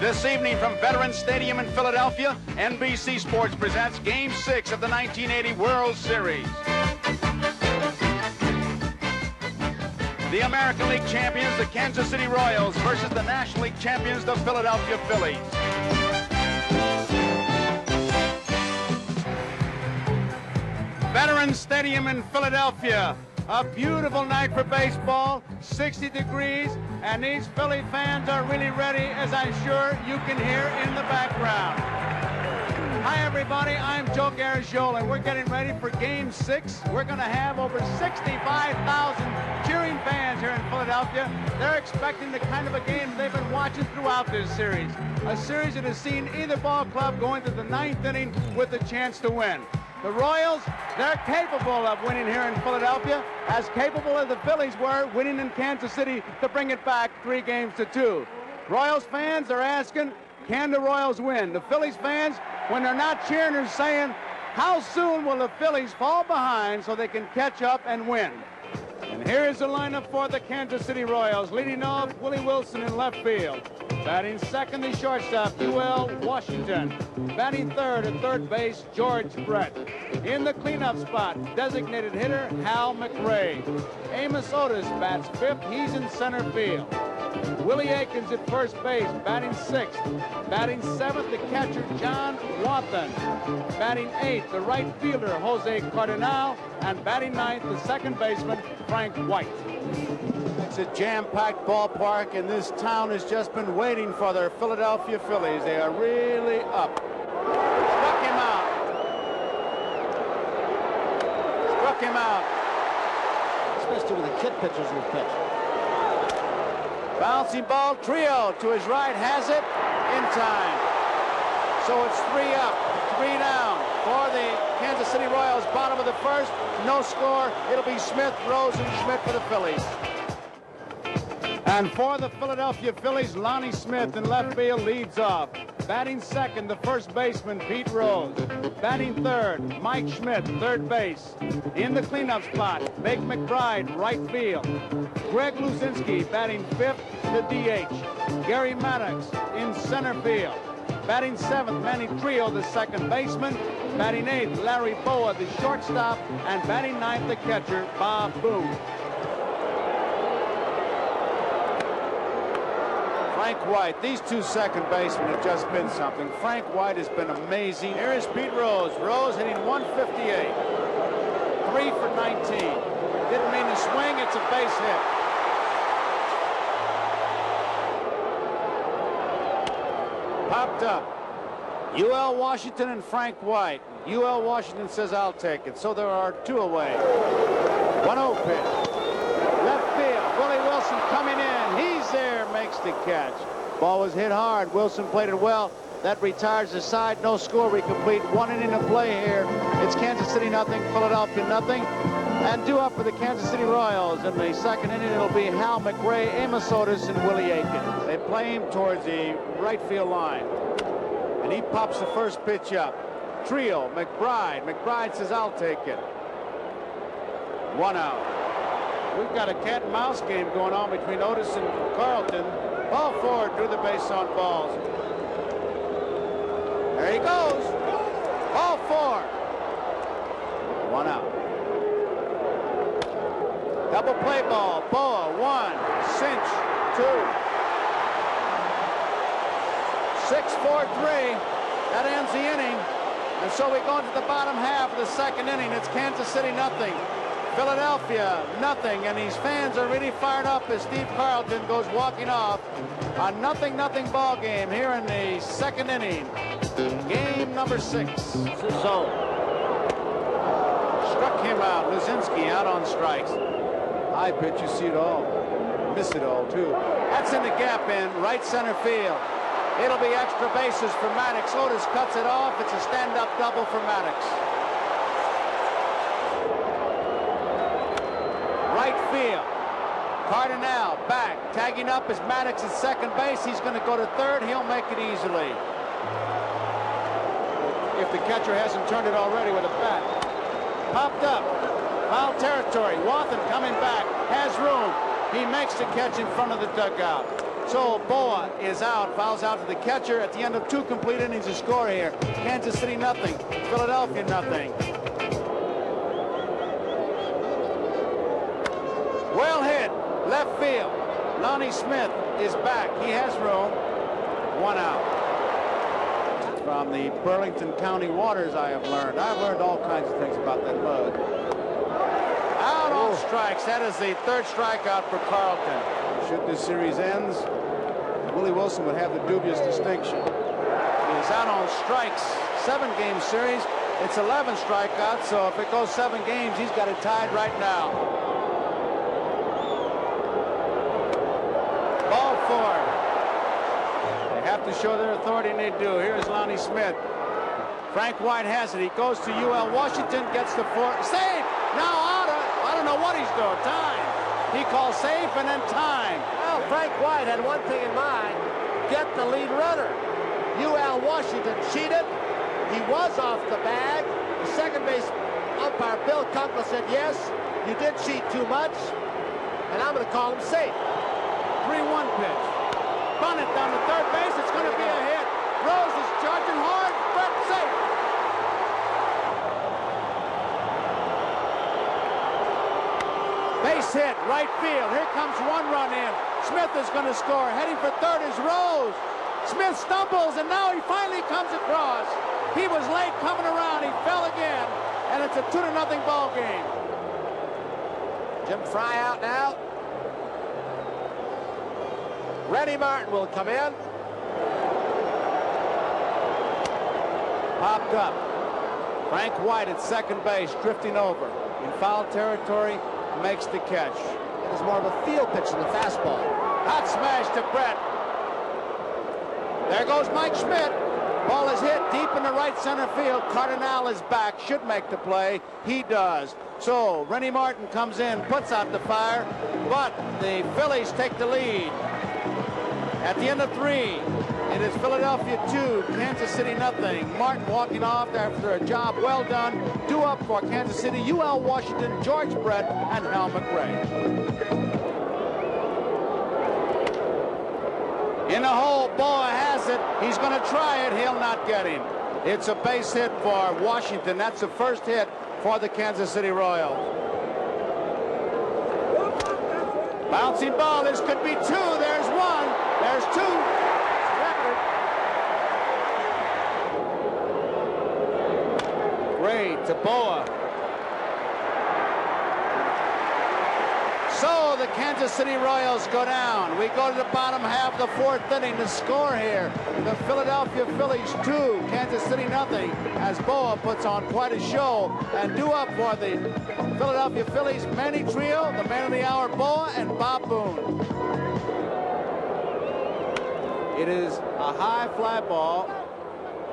This evening from Veterans Stadium in Philadelphia, NBC Sports presents Game 6 of the 1980 World Series. The American League champions, the Kansas City Royals, versus the National League champions, the Philadelphia Phillies. Veterans Stadium in Philadelphia. A beautiful night for baseball, 60 degrees, and these Philly fans are really ready, as I'm sure you can hear in the background. Hi, everybody. I'm Joe Garagiola, and we're getting ready for Game 6. We're going to have over 65,000 cheering fans here in Philadelphia. They're expecting the kind of a game they've been watching throughout this series, a series that has seen either ball club go into the 9th inning with a chance to win. The Royals, they're capable of winning here in Philadelphia, as capable as the Phillies were winning in Kansas City to bring it back 3-2. Royals fans are asking, can the Royals win? The Phillies fans, when they're not cheering, are saying, how soon will the Phillies fall behind so they can catch up and win? And here's the lineup for the Kansas City Royals. Leading off, Willie Wilson in left field. Batting second, the shortstop, U.L. Washington. Batting third at third base, George Brett. In the cleanup spot, designated hitter, Hal McRae. Amos Otis bats fifth. He's in center field. Willie Aikens at first base, batting sixth. Batting seventh, the catcher, John Wathan. Batting eighth, the right fielder, Jose Cardinal. And batting ninth, the second baseman, Frank White. It's a jam-packed ballpark, and this town has just been waiting for their Philadelphia Phillies. They are really up. Struck him out. Struck him out. Especially with the kid pitchers who pitch. Bouncing ball, Trio to his right, has it in time. So it's 3 up, 3 down for the Kansas City Royals. Bottom of the first, no score. It'll be Smith, Rose, and Schmidt for the Phillies. And for the Philadelphia Phillies, Lonnie Smith in left field leads off. Batting second, the first baseman, Pete Rose. Batting third, Mike Schmidt, third base. In the cleanup spot, Meg McBride, right field. Greg Luzinski batting fifth, the DH. Gary Maddox in center field. Batting seventh, Manny Trio, the second baseman. Batting eighth, Larry Boa, the shortstop. And batting ninth, the catcher, Bob Boone. Frank White, these two second basemen have just been something. Frank White has been amazing. Here is Pete Rose. Rose hitting 158. 3 for 19. Didn't mean to swing, it's a base hit. Popped up. U.L. Washington and Frank White. U.L. Washington says, I'll take it. So there are 2 away. 1-0 pitch. Left field, Willie Wilson coming in. He's there, makes the catch. Ball was hit hard. Wilson played it well. That retires the side. No score. We complete 1 inning of play here. It's Kansas City nothing, Philadelphia nothing. And due up for the Kansas City Royals in the second inning, it'll be Hal McRae, Amos Otis, and Willie Aikens. They play him towards the right field line. And he pops the first pitch up. Trio, McBride. McBride says, I'll take it. 1 out. We've got a cat and mouse game going on between Otis and Carlton. Ball forward, drew the base on balls. There he goes. Ball 4. 1 out. Double play ball. Boa, 1. Cinch, 2. 6-4-3. That ends the inning. And so we go into the bottom half of the second inning. It's Kansas City nothing, Philadelphia nothing, and these fans are really fired up as Steve Carlton goes walking off. A 0-0 ball game here in the second inning. Game number 6. So struck him out. Luzinski out on strikes. High pitch, you see it all. Miss it all too. That's in the gap in right center field. It'll be extra bases for Maddox. Otis cuts it off. It's a stand-up double for Maddox. Right field. Cardinal back. Tagging up is Maddox at second base. He's going to go to third. He'll make it easily. If the catcher hasn't turned it already with a bat. Popped up. Foul territory. Wathan coming back. Has room. He makes the catch in front of the dugout. So Boa is out, fouls out to the catcher at the end of 2 complete innings of score here. Kansas City nothing, Philadelphia nothing. Well hit, left field. Lonnie Smith is back. He has room. 1 out. From the Burlington County waters, I have learned. I've learned all kinds of things about that mud. Out on strikes. That is the 3rd strikeout for Carlton. Should this series ends, Willie Wilson would have the dubious distinction. He is out on strikes. 7-game series. It's 11 strikeouts, so if it goes 7 games, he's got it tied right now. Ball 4. They have to show their authority, and they do. Here's Lonnie Smith. Frank White has it. He goes to UL Washington, gets the 4. Save! Now Otta. I don't know what he's doing. Time. He calls safe and then time. Well, Frank White had one thing in mind. Get the lead runner. UL Washington cheated. He was off the bag. The second base umpire, Bill Kunkel, said, yes, you did cheat too much, and I'm going to call him safe. 3-1 pitch. Bunt it down to third base. It's going to be a hit. Rose is charging hard. Brett safe. Base hit, right field. Here comes 1 run in. Smith is going to score. Heading for third is Rose. Smith stumbles, and now he finally comes across. He was late coming around. He fell again, and it's a 2-0 ball game. Jim Fry out now. Rennie Martin will come in. Popped up. Frank White at second base, drifting over. In foul territory, makes the catch. It is more of a field pitch than the fastball. Hot smash to Brett. There goes Mike Schmidt. Ball is hit deep in the right center field. Cardinal is back, should make the play. He does. So Rennie Martin comes in, puts out the fire, but the Phillies take the lead. At the end of 3, it is Philadelphia 2, Kansas City nothing. Martin walking off after a job well done. Due up for Kansas City, UL Washington, George Brett, and Hal McRae. In the hole, Boa has it. He's going to try it. He'll not get him. It's a base hit for Washington. That's the first hit for the Kansas City Royals. Bouncing ball. This could be 2. There's 1. There's 2. Great to Boa. So the Kansas City Royals go down. We go to the bottom half of the 4th inning. The score here, the Philadelphia Phillies 2, Kansas City nothing, as Boa puts on quite a show. And due up for the Philadelphia Phillies, Manny Trio, the man of the hour, Boa, and Bob Boone. It is a high fly ball.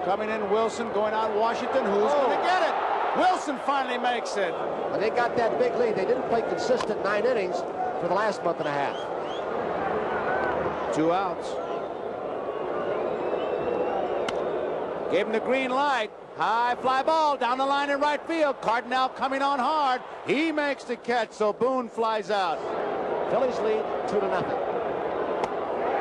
Coming in Wilson, going out Washington. Who's going to get it? Wilson finally makes it. When they got that big lead, they didn't play consistent 9 innings for the last month and a half. 2 outs. Gave him the green light. High fly ball down the line in right field. Cardinal coming on hard. He makes the catch, so Boone flies out. Phillies lead 2-0.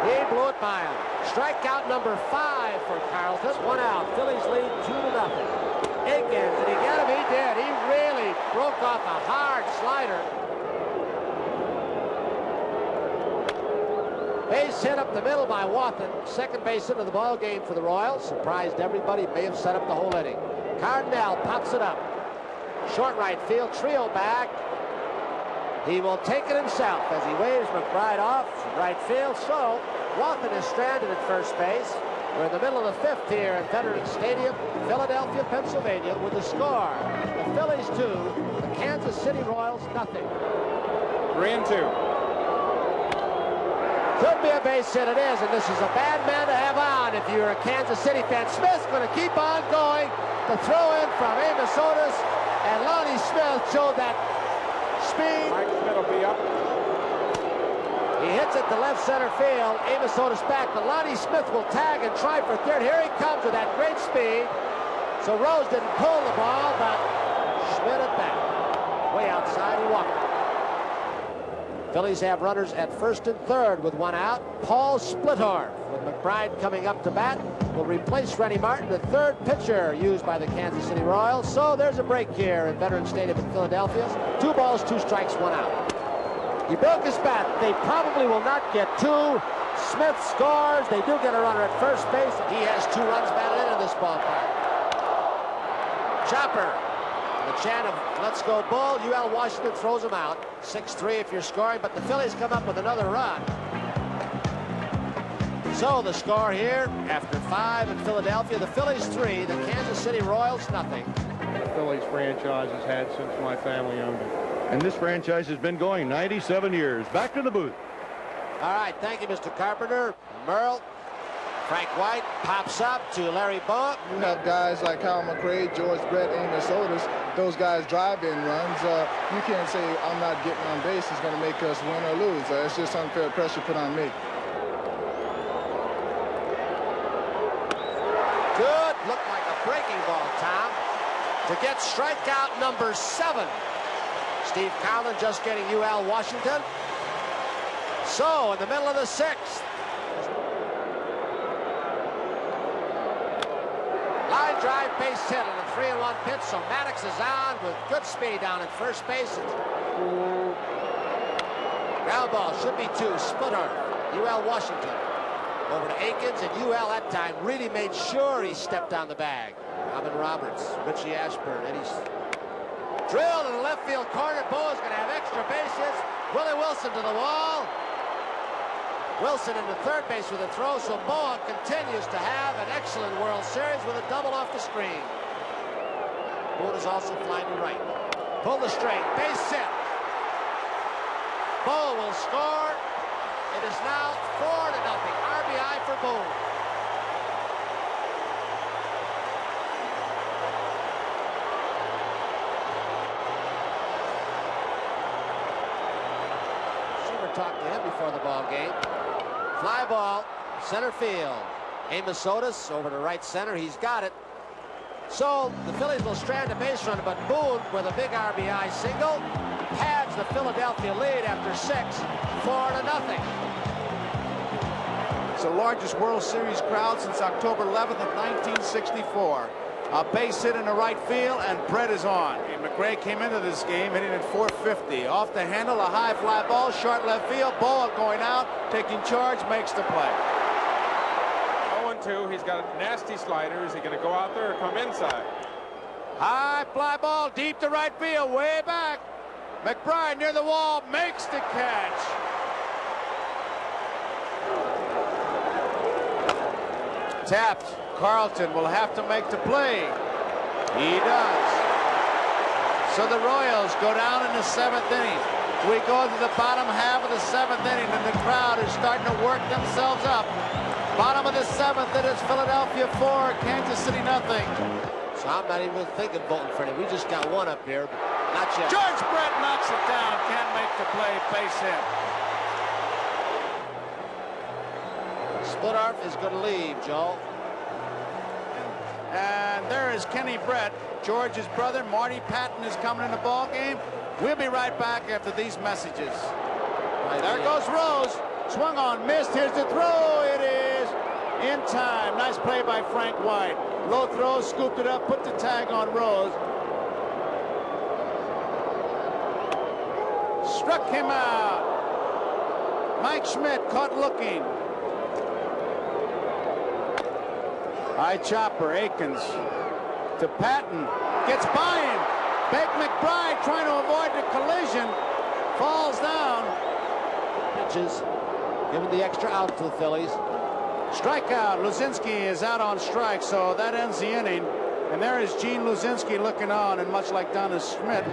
He blew it by him. Strikeout number 5 for Carlton. 1 out. Phillies lead 2-0. Higgins, did he get him? He did. He really broke off a hard slider. Base hit up the middle by Wathan. Second base into the ball game for the Royals. Surprised everybody. May have set up the whole inning. Cardinal pops it up. Short right field. Trio back. He will take it himself as he waves McBride off right field. So Wathan is stranded at first base. We're in the middle of the 5th here at Veterans Stadium, Philadelphia, Pennsylvania, with the score: the Phillies 2, the Kansas City Royals nothing. 3-2. Could be a base hit. It is, and this is a bad man to have on if you're a Kansas City fan. Smith's going to keep on going. The throw in from Amos Otis, and Lonnie Smith showed that speed. Mike Smith will be up. He hits it to left center field. Amos Otis back, but Lonnie Smith will tag and try for third. Here he comes with that great speed. So Rose didn't pull the ball, but Schmidt it back. Way outside, he walked it. Phillies have runners at first and third with one out. Paul Splittorff, with McBride coming up to bat, will replace Rennie Martin, the third pitcher used by the Kansas City Royals. So there's a break here at Veterans Stadium in Philadelphia. 2 balls, 2 strikes, 1 out. He broke his bat. They probably will not get 2. Smith scores. They do get a runner at first base. He has 2 runs batted in this ballpark. Chopper. The chant of "Let's go Bull." UL Washington throws him out. 6-3 if you're scoring, but the Phillies come up with another run. So the score here, after 5 in Philadelphia, the Phillies 3, the Kansas City Royals nothing. The Phillies franchise has had since my family owned it. And this franchise has been going 97 years. Back to the booth. All right, thank you, Mr. Carpenter. Merle. Frank White pops up to Larry Boa. You have guys like Kyle McRae, George Brett, Amos Otis. Those guys drive in runs. You can't say I'm not getting on base. It's going to make us win or lose. It's just unfair pressure put on me. Good. Looked like a breaking ball, Tom. To get strikeout number 7. Steve Conlon just getting UL Washington. So in the middle of the 6th. Line drive, base hit on a 3-1 pitch. So Maddox is on with good speed down at first base. Ground ball should be 2. Splittorff, UL Washington. Over to Akins, and UL that time really made sure he stepped on the bag. Robin Roberts, Richie Ashburn, Eddie's drilled in the left field corner. Boa's going to have extra bases. Willie Wilson to the wall. Wilson into third base with a throw, so Boa continues to have an excellent World Series with a double off the screen. Boone is also flying to right. Pull the string, base hit. Boa will score. It is now 4-0. RBI for Boone. Seaver talked to him before the ball game. Fly ball, center field. Amos Otis over to right center. He's got it. So the Phillies will strand a base runner, but Boone with a big RBI single pads the Philadelphia lead after 6, 4-0. It's the largest World Series crowd since October 11th of 1964. A base hit in the right field, and Brett is on. And McRae came into this game hitting at 450. Off the handle, a high fly ball, short left field. Boa going out, taking charge, makes the play. 0-2. He's got a nasty slider. Is he going to go out there or come inside? High fly ball, deep to right field, way back. McBride near the wall, makes the catch. Tapped. Carlton will have to make the play. He does. So the Royals go down in the 7th inning. We go to the bottom half of the 7th inning, and the crowd is starting to work themselves up. Bottom of the 7th, it is Philadelphia 4, Kansas City nothing. So I'm not even thinking voting for him. We just got one up here, but not yet. George Brett knocks it down. Can't make the play. Base hit. Splittorff is going to leave, Joe. And there is Kenny Brett, George's brother. Marty Patton is coming in the ball game. We'll be right back after these messages. There goes Rose. Swung on, missed. Here's the throw. It is in time. Nice play by Frank White. Low throw, scooped it up, put the tag on Rose. Struck him out. Mike Schmidt caught looking. High chopper, Akins to Patton, gets by him. Bake McBride trying to avoid the collision, falls down. Pitches, giving the extra out to the Phillies. Strikeout, Luzinski is out on strike, so that ends the inning. And there is Gene Luzinski looking on, and much like Donna Schmidt,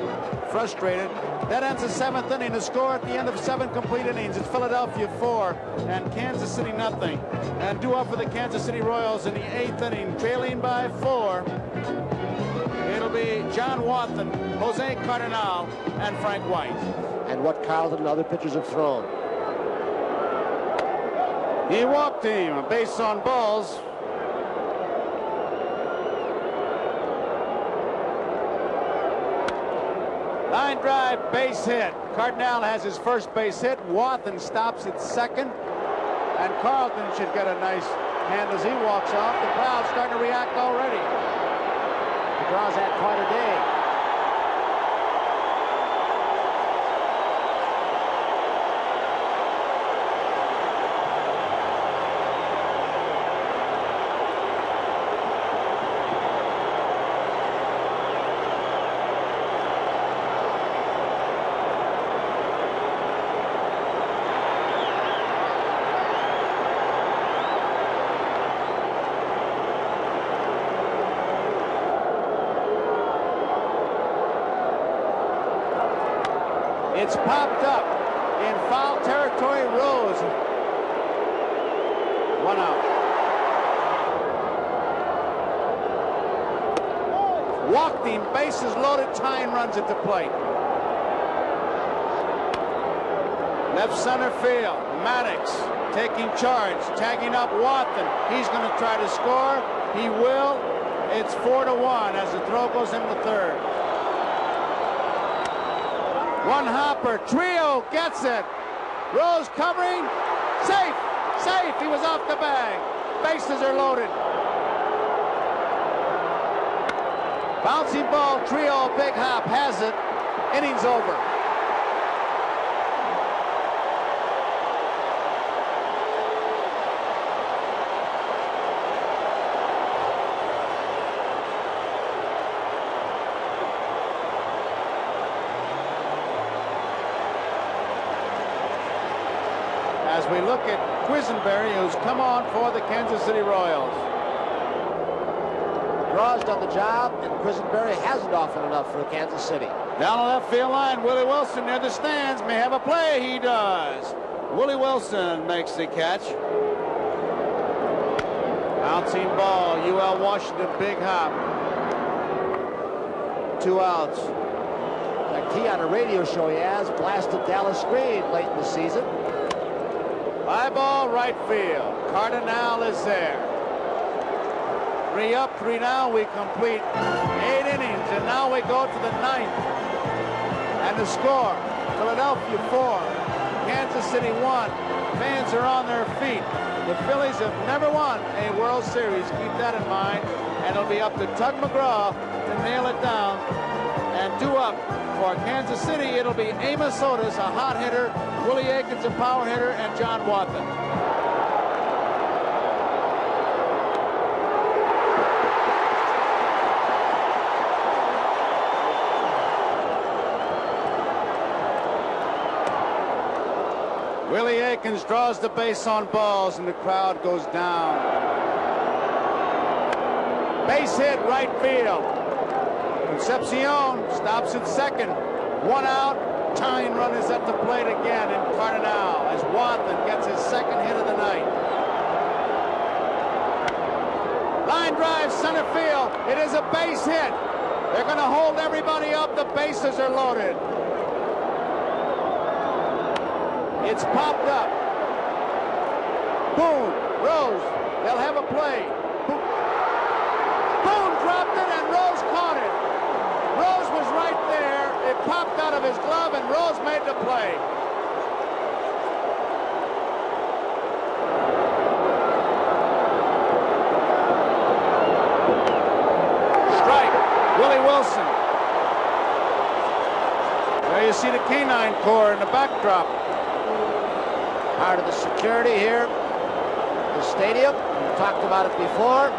frustrated. That ends the 7th inning. The score at the end of 7 complete innings. It's Philadelphia 4 and Kansas City nothing. And due up for the Kansas City Royals in the 8th inning, trailing by 4. It'll be John Wathan, Jose Cardinal, and Frank White. And what Carlton and other pitchers have thrown. He walked him, a base on balls. Line drive, base hit. Cardinal has his first base hit. Wathan stops at second. And Carlton should get a nice hand as he walks off. The crowd's starting to react already. McGraw's had quite a day. It's popped up in foul territory. Rose. 1 out. Walked him, bases loaded, tying runs at the plate. Left center field. Maddox taking charge, tagging up Wathan. He's going to try to score. He will. It's 4-1 as the throw goes in the third. One hopper, Trio gets it. Rose covering, safe, safe. He was off the bag. Bases are loaded. Bouncing ball, Trio, big hop, has it. Innings over. As we look at Quisenberry, who's come on for the Kansas City Royals. McGraw's done the job, and Quisenberry hasn't often enough for Kansas City. Down the left field line, Willie Wilson near the stands. May have a play. He does. Willie Wilson makes the catch. Bouncing ball, UL Washington, big hop. 2 outs. Like he on a radio show he has blasted Dallas Green late in the season. Fly ball, right field. Cardinal is there. 3 up, 3 down. We complete 8 innings, and now we go to the 9th. And the score: Philadelphia 4, Kansas City 1. Fans are on their feet. The Phillies have never won a World Series. Keep that in mind. And it'll be up to Tug McGraw to nail it down. And 2 up for Kansas City. It'll be Amos Otis, a hot hitter, Willie Aikens, a power hitter, and John Wathan. Willie Aikens draws the base on balls, and the crowd goes down. Base hit, right field. Concepcion stops at second. 1 out. Tying run is at the plate again in Cardinal as Wathan gets his second hit of the night. Line drive, center field. It is a base hit. They're going to hold everybody up. The bases are loaded. It's popped up. Boone, Rose, they'll have a play. Boone dropped it and Rose caught it. Rose was right there. It popped out of his glove and Rose made the play. Strike, Willie Wilson. There you see the Canine Corps in the backdrop. Part of the security here at the stadium. We talked about it before.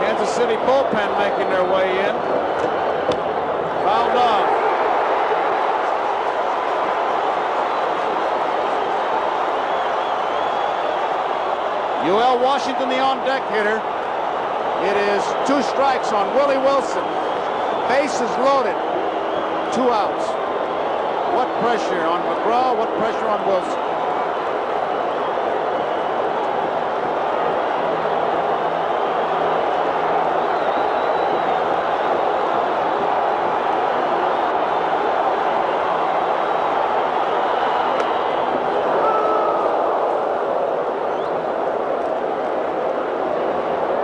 Kansas City bullpen making their way in. Fouled off. UL Washington, the on-deck hitter. It is 2 strikes on Willie Wilson. Bases loaded. 2 outs. What pressure on McGraw, what pressure on Wilson.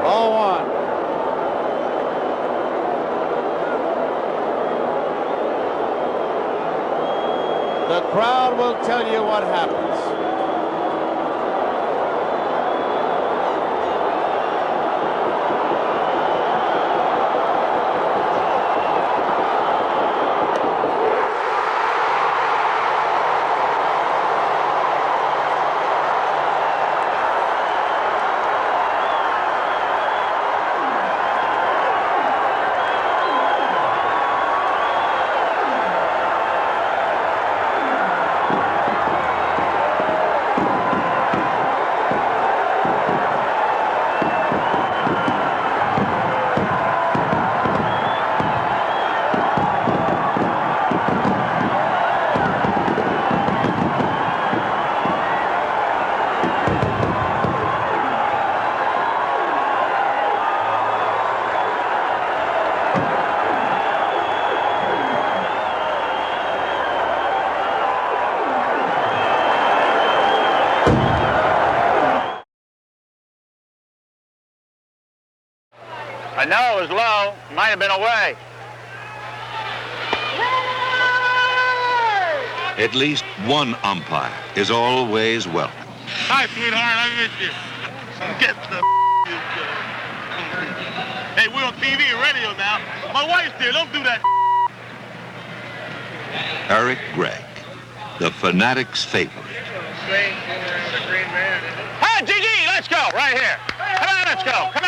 Ball 1. The crowd will tell you what happens. I know it was low. Might have been away. At least one umpire is always welcome. Hi, sweetheart. I miss you. Get the Hey, we're on TV and radio now. My wife's there. Don't do that. Eric Gregg, the Fanatic's favorite. Hey, Gigi, let's go. Right here. Come on, let's go.